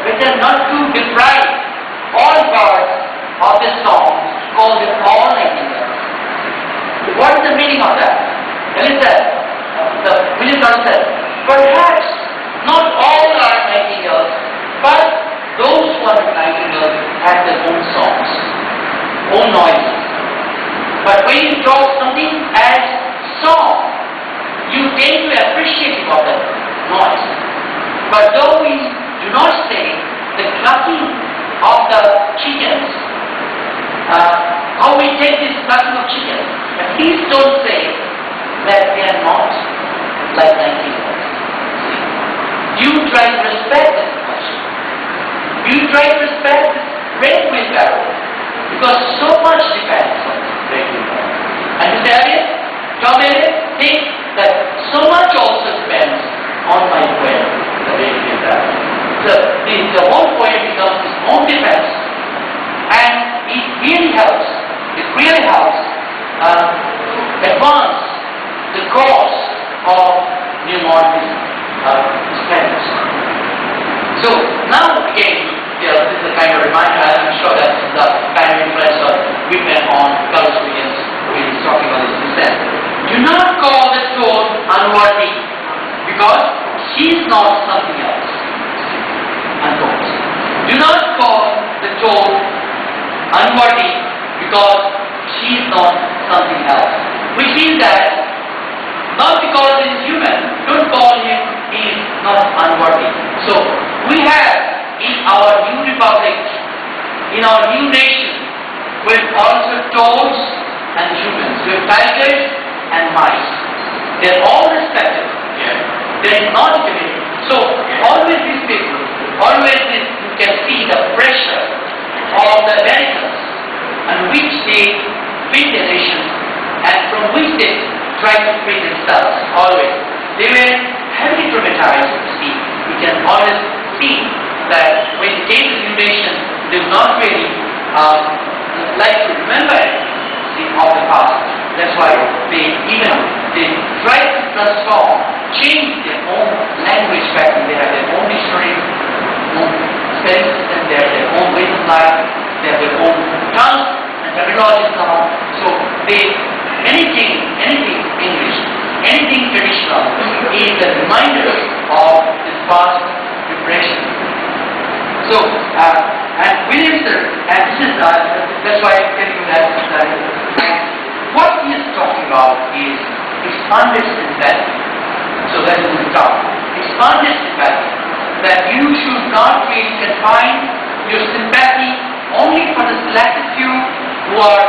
better not to deprive all birds of this song, call them all nightingales. What is the meaning of that? Well, it says, the minister says, perhaps not all are nightingales, but those who are nightingales have their own songs, own noises. But when you talk something as song, you tend to appreciate of the noise. But though we do not say the clucking of the chickens, how we take this clucking of chickens, but please don't say that they are not like nightingales. You try to respect this question. You try to respect this red wheelbarrow, because so much depends on this red wheelbarrow. And to tell you, Tom Elliot thinks that so much also depends on my poem, the red wheelbarrow. The whole poem becomes its own defense, and it really helps to advance the cause of new modernism, standards. So now again, this is a kind of reminder, I'm sure that the kind of influence of Whitman on Carlos Williams when he's talking about this descent. Do not call the toad unworthy, because she is not something else. Unquote. Do not call the toad unworthy, because she is not something else. Which means that not because he is human, don't call him he is not unworthy. So we have in our new republic, in our new nation, with also toads and humans, with tigers and mice. They are all respected. There is not debate. So always these people, you can see the pressure of the Americans, and which they feed the nation, and from which they try to free themselves. Always they were heavily traumatized. We can always see that when they came to the nation, they do not really like to remember of the past. That's why they try to transform, change their own language pattern. They have their own dictionary, own spelling system, they have their own ways of life, they have their own tongue and terminology now. So anything English, anything traditional is a reminder of this past preparation. So, and Williams, and this is, that's why I'm telling you that what he is talking about is expanded sympathy. So that is the top. Expanded sympathy. That you should not really confine your sympathy only for the selected few who are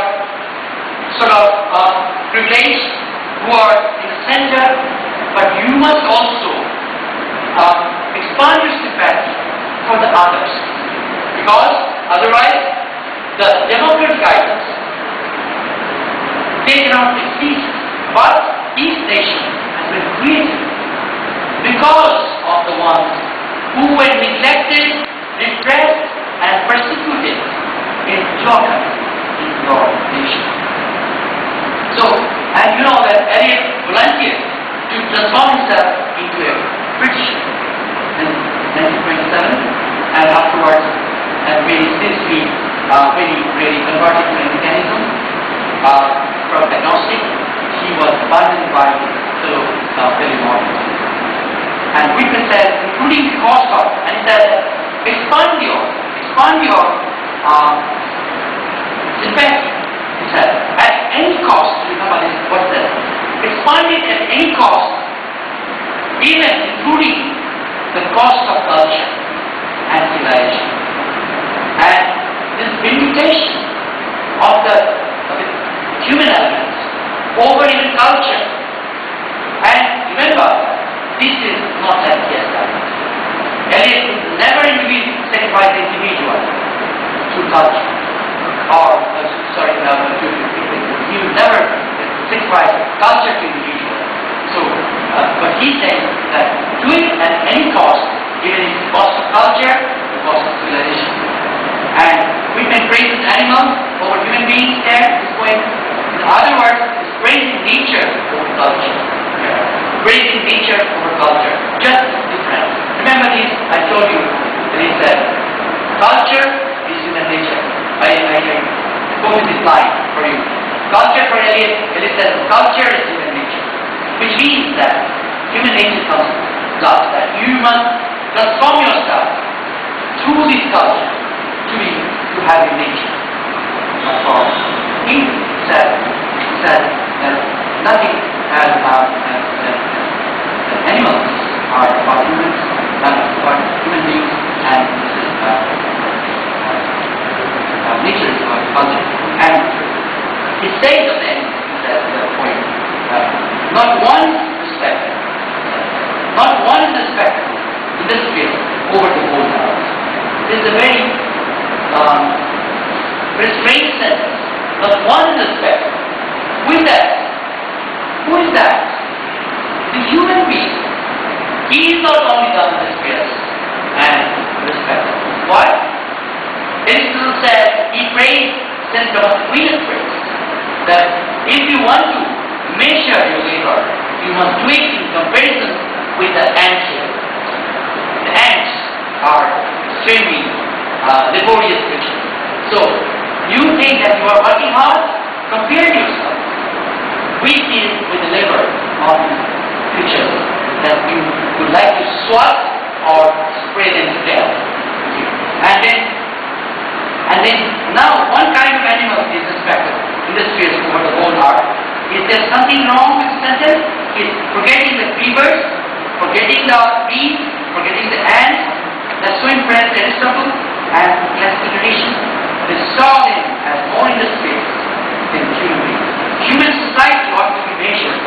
sort of privileged, who are in the center, but you must also expand your sympathy for the others, because otherwise the democratic ideals, they cannot exist. But this nation has been created because of the ones who were neglected, repressed and persecuted in your country, in your nation. So, and you know that Elliot volunteered to transform himself into a British in 1927, and afterwards, and when he really converted to Anglicanism, from agnostic, he was abandoned by his fellow modernists. And Whitman said, including the cost of, and he said, expand your sympathy. He said, at any cost. Remember this, what's that? Expand it at any cost, even including the cost of culture and civilization. And this vindication of the human elements over even culture. And remember, this is not like yesterday. Eliot would never sacrifice the individual to culture, or he would never sacrifice culture to individual. So, but he says that do it at any cost, even if the cost of culture, the cost of civilization. And we can praise animals over human beings there, this point. In other words, it's praising nature over culture. Praising nature over culture. Just different. Remember this, I told you, and he said, this line for you. Culture for Eliot says culture is human nature, which means that human nature comes last. That you must transform yourself through this culture to have a nature. For him, said that nothing as animals are for humans, for human beings, and this is nature is our culture. And he says of them, he says the point, not one respect in this field over the whole world. This is a very strange sentence. Not one respect. Who is that? Who is that? The human being. He is not only done this space and respect. Why? Aristotle says, he praised sense of real praise, that if you want to measure your labor, you must do it in comparison with the ant hill. The ants are extremely laborious creatures. So, you think that you are working hard? Compare yourself with the labor of these creatures that you would like to swat or spray them to death. And then now one kind of animal is respected in this field over the whole earth. Is there something wrong with the sentence? Is forgetting the beavers, forgetting the bees, forgetting the ants that so impressed Aristotle and classical tradition? They saw them as more in the space than human beings. Human society ought to be measured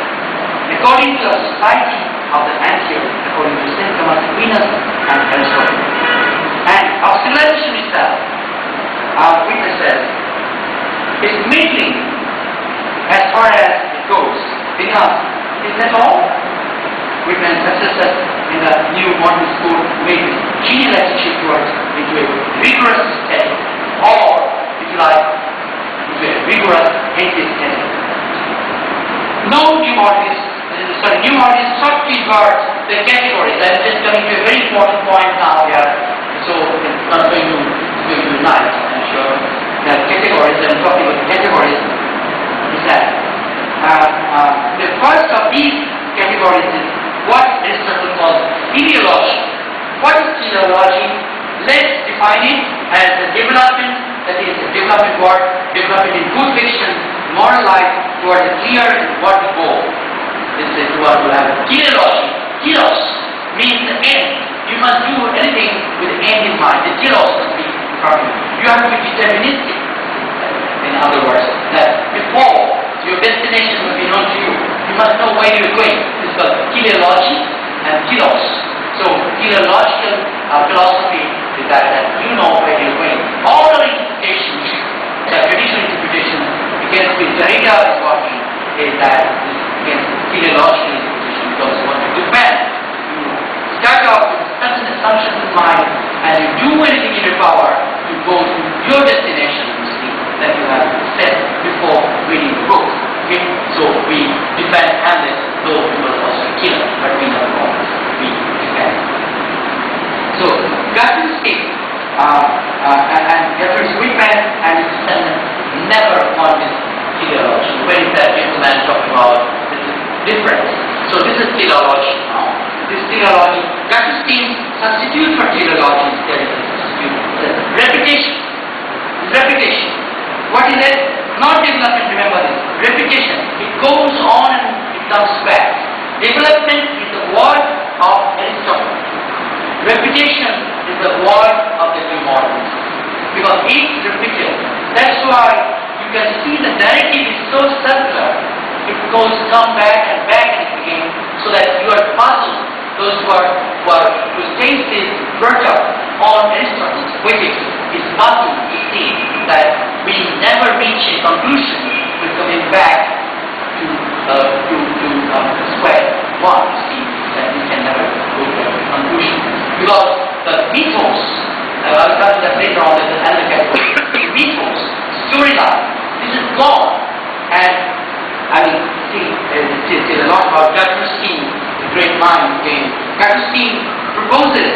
according to the society of the ant hill, according to St. Thomas Aquinas and Aristotle. And our civilization itself, our witnesses, is middling as far as it goes, because isn't that all? We've been successful in the new modern school with genial attitude towards into a rigorous study, or if you like, into a rigorous atheist study. New modernist sought to invert the categories. I'm just coming to a very important point now here, so it's not going to unite, I'm sure. The categories, I'm talking about categories, is that the first of these categories is what Aristotle calls teleology. What is teleology? Let's define it as a development, that is a development in good fiction, moral life towards a clear and worthy goal. This is what we have. Teleology. Telos means the end. You must do anything with the end in mind. The telos must be from you. You have to be deterministic. In other words, that before your destination will be known to you, you must know where you are going. This is called teleology and telos. So teleological philosophy is that you know where you are going. All our interpretations, the traditional interpretation against which Derrida is working, is that against teleological interpretation, because what you depend, you start out with certain assumptions in mind, and you do anything in your power to go to your destination, you see, that you have set before reading the book. Okay? So we defend Hamlet, though he was also a killer, but we never know. We defend. So Gertrude speaks, and Gertrude's Whitman and his descendants never want this teleology. Where is that gentleman talking about? This is different. So this is teleology now. This teleology, Gertrude seems substitute for teleology instead of substitute. Reputation. Reputation. What is it? Not development, remember this. Reputation. It goes on and it comes back. Development is the word of Aristotle. Reputation is the word of the new modernism. Because it's repeated. That's why you can see the narrative is so circular. It goes come back and again, so that you are puzzled. Those whose taste is brought up on Aristotle's critics is puzzled to see that we never reach a conclusion with coming back to square one. You see that we can never go to a conclusion because the mythos. I'll start that later on in another category. The mythos, storyline. This is gone, and I mean, see a lot about Gertrude's scheme. Great mind again. Gertrude's scheme proposes